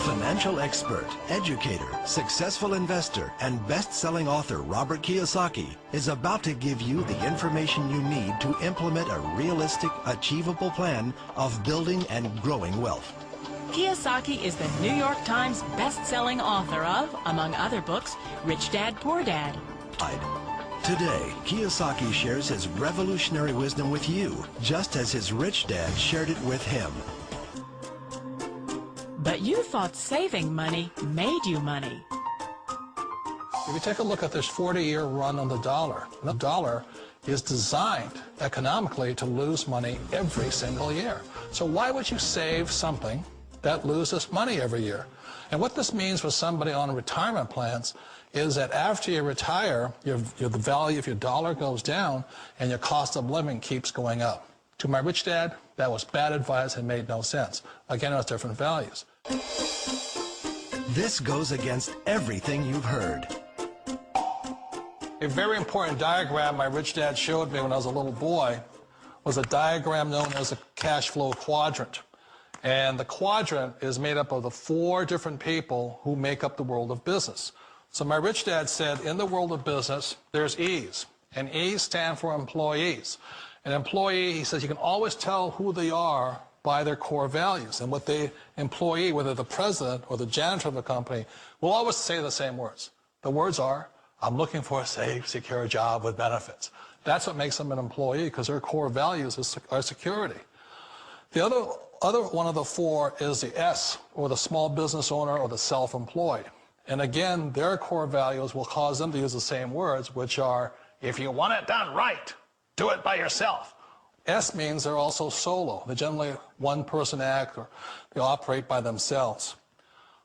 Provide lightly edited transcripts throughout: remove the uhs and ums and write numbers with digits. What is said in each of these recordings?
Financial expert, educator, successful investor, and best-selling author Robert Kiyosaki is about to give you the information you need to implement a realistic, achievable plan of building and growing wealth. Kiyosaki is the New York Times best-selling author of, among other books, Rich Dad, Poor Dad. Today, Kiyosaki shares his revolutionary wisdom with you, just as his rich dad shared it with him. But you thought saving money made you money. If you take a look at this 40-year run on the dollar is designed economically to lose money every single year. So why would you save something that loses money every year? And what this means for somebody on retirement plans is that after you retire, the value of your dollar goes down and your cost of living keeps going up. To my rich dad, that was bad advice and made no sense. Again, it was different values. This goes against everything you've heard. A very important diagram my rich dad showed me when I was a little boy was a diagram known as a cash flow quadrant. And the quadrant is made up of the 4 different people who make up the world of business. So my rich dad said, in the world of business, there's E's, and E's stand for employees. An employee, he says, you can always tell who they are by their core values. And what the employee, whether the president or the janitor of the company, will always say the same words. The words are, I'm looking for a safe, secure job with benefits. That's what makes them an employee, because their core values are security. The other one of the 4 is the S, or the small business owner or the self-employed. And again, their core values will cause them to use the same words, which are, if you want it done right, do it by yourself. S means they're also solo. They're generally one-person act, or they operate by themselves.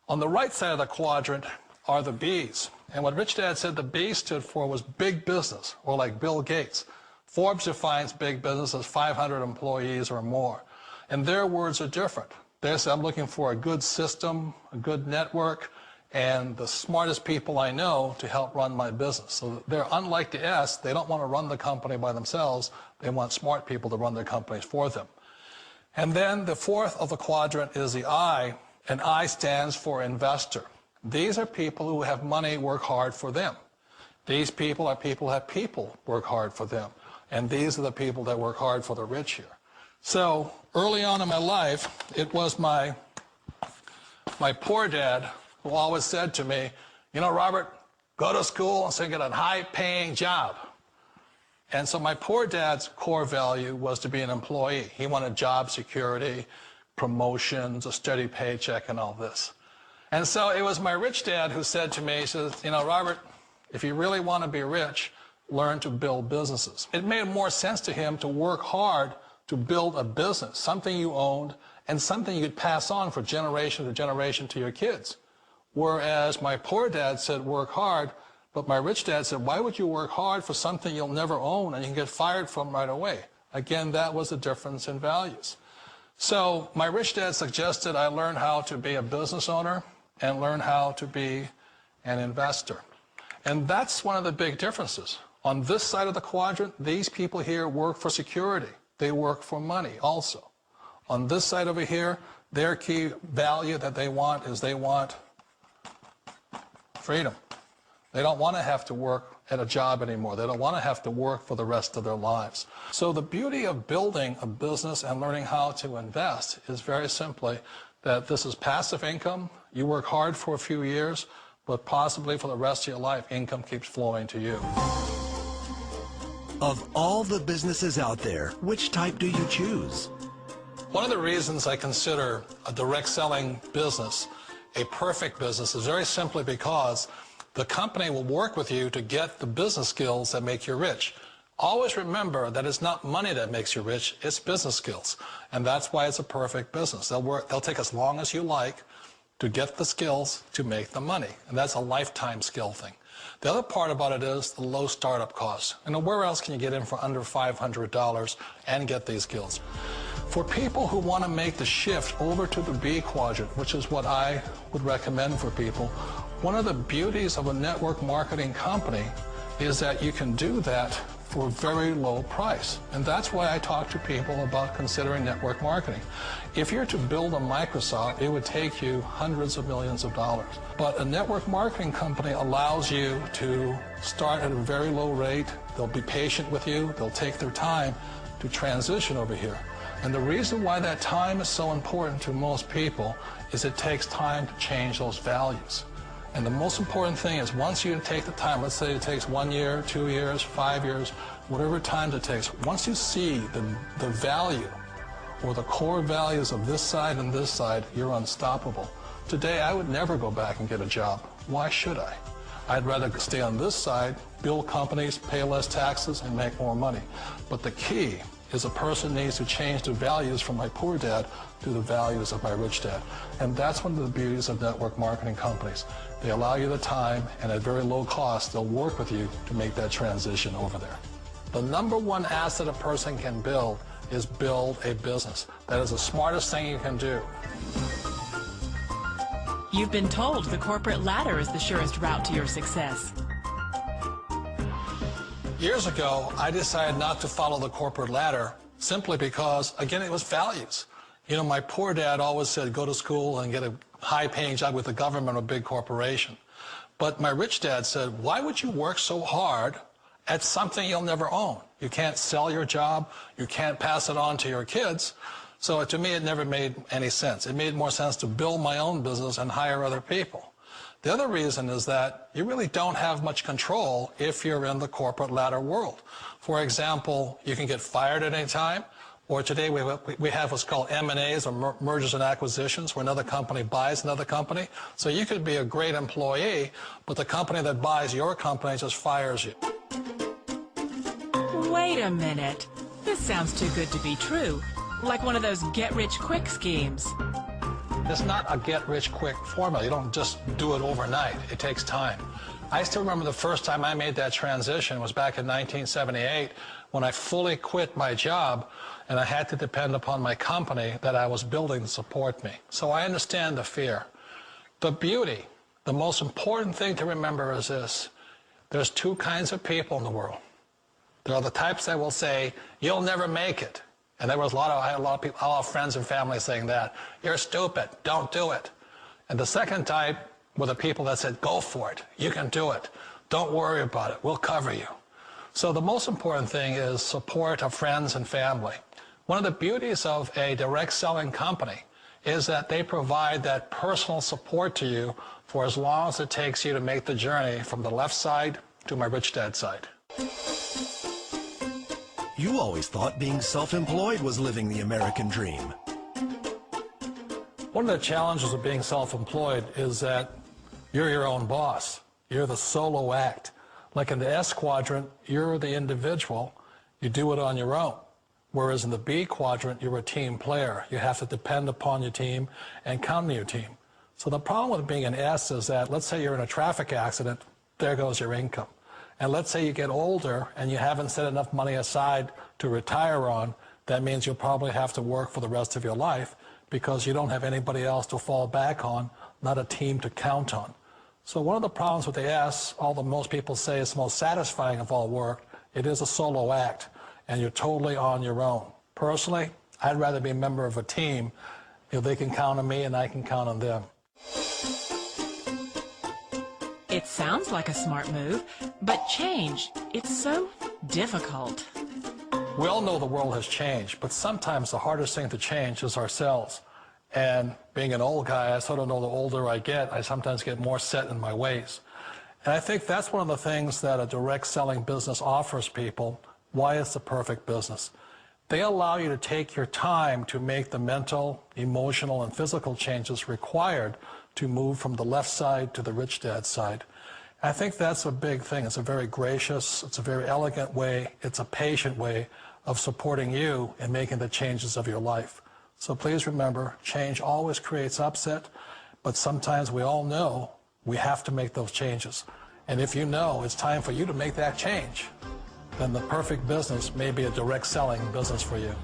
On the right side of the quadrant are the B's. And what Rich Dad said the B stood for was big business, or like Bill Gates. Forbes defines big business as 500 employees or more. And their words are different. They say, I'm looking for a good system, a good network, and the smartest people I know to help run my business. So they're unlike the S. They don't want to run the company by themselves. They want smart people to run their companies for them. And then the 4th of the quadrant is the I, and I stands for investor. These are people who have money work hard for them. These people are people who have people work hard for them. And these are the people that work hard for the rich here. So early on in my life, it was my poor dad who always said to me, you know, Robert, go to school and so you get a high-paying job. And so my poor dad's core value was to be an employee. He wanted job security, promotions, a steady paycheck, and all this. And so it was my rich dad who said to me, he says, you know, Robert, if you really want to be rich, learn to build businesses. It made more sense to him to work hard to build a business, something you owned, and something you could pass on for generation to generation to your kids. Whereas my poor dad said, work hard, but my rich dad said, why would you work hard for something you'll never own and you can get fired from right away? Again, that was the difference in values. So my rich dad suggested I learn how to be a business owner and learn how to be an investor. And that's one of the big differences. On this side of the quadrant, these people here work for security. They work for money also. On this side over here, their key value that they want is they want freedom. They don't want to have to work at a job anymore. They don't want to have to work for the rest of their lives. So the beauty of building a business and learning how to invest is very simply that this is passive income. You work hard for a few years, but possibly for the rest of your life, income keeps flowing to you. Of all the businesses out there, which type do you choose? One of the reasons I consider a direct selling business a perfect business is very simply because the company will work with you to get the business skills that make you rich. Always remember that it's not money that makes you rich, it's business skills. And that's why it's a perfect business. They'll take as long as you like to get the skills to make the money. And that's a lifetime skill thing. The other part about it is the low startup cost. And where else can you get in for under $500 and get these skills? For people who want to make the shift over to the B quadrant, which is what I would recommend for people, one of the beauties of a network marketing company is that you can do that for a very low price. And that's why I talk to people about considering network marketing. If you're to build a Microsoft, it would take you hundreds of millions of dollars. But a network marketing company allows you to start at a very low rate. They'll be patient with you. They'll take their time to transition over here. And the reason why that time is so important to most people is it takes time to change those values. And the most important thing is once you take the time, let's say it takes 1 year, 2 years, 5 years, whatever time it takes, once you see the value or the core values of this side and this side, you're unstoppable. Today, I would never go back and get a job. Why should I? I'd rather stay on this side, build companies, pay less taxes, and make more money. But the key is a person needs to change the values from my poor dad to the values of my rich dad. And that's one of the beauties of network marketing companies. They allow you the time, and at very low cost, they'll work with you to make that transition over there. The number one asset a person can build is build a business. That is the smartest thing you can do. You've been told the corporate ladder is the surest route to your success. Years ago, I decided not to follow the corporate ladder simply because, again, it was values. You know, my poor dad always said, go to school and get a high-paying job with the government or a big corporation. But my rich dad said, why would you work so hard at something you'll never own? You can't sell your job. You can't pass it on to your kids. So to me, it never made any sense. It made more sense to build my own business and hire other people. The other reason is that you really don't have much control if you're in the corporate ladder world. For example, you can get fired at any time, or today we have what's called M&As, or mergers and acquisitions, where another company buys another company. So you could be a great employee, but the company that buys your company just fires you. Wait a minute. This sounds too good to be true. Like one of those get-rich-quick schemes. It's not a get-rich-quick formula. You don't just do it overnight. It takes time. I still remember the first time I made that transition was back in 1978 when I fully quit my job and I had to depend upon my company that I was building to support me. So I understand the fear. The beauty, the most important thing to remember is this. There's two kinds of people in the world. There are the types that will say, you'll never make it. And I had a lot of people, a lot of friends and family saying that. You're stupid, don't do it. And the second type were the people that said, go for it, you can do it. Don't worry about it, we'll cover you. So the most important thing is support of friends and family. One of the beauties of a direct selling company is that they provide that personal support to you for as long as it takes you to make the journey from the left side to my rich dad side. You always thought being self-employed was living the American dream. One of the challenges of being self-employed is that you're your own boss. You're the solo act. Like in the S quadrant, you're the individual. You do it on your own. Whereas in the B quadrant, you're a team player. You have to depend upon your team and count on your team. So the problem with being an S is that, let's say you're in a traffic accident, there goes your income. And let's say you get older and you haven't set enough money aside to retire on, that means you'll probably have to work for the rest of your life because you don't have anybody else to fall back on, not a team to count on. So one of the problems with the S, although most people say it's the most satisfying of all work, it is a solo act and you're totally on your own. Personally, I'd rather be a member of a team. You know, they can count on me and I can count on them. It sounds like a smart move, but change, it's so difficult. We all know the world has changed, but sometimes the hardest thing to change is ourselves. And being an old guy, I sort of know the older I get, I sometimes get more set in my ways. And I think that's one of the things that a direct selling business offers people, why it's the perfect business. They allow you to take your time to make the mental, emotional, and physical changes required to move from the left side to the rich dad side. I think that's a big thing. It's a very gracious, it's a very elegant way, it's a patient way of supporting you in making the changes of your life. So please remember, change always creates upset, but sometimes we all know we have to make those changes. And if you know it's time for you to make that change, then the perfect business may be a direct selling business for you.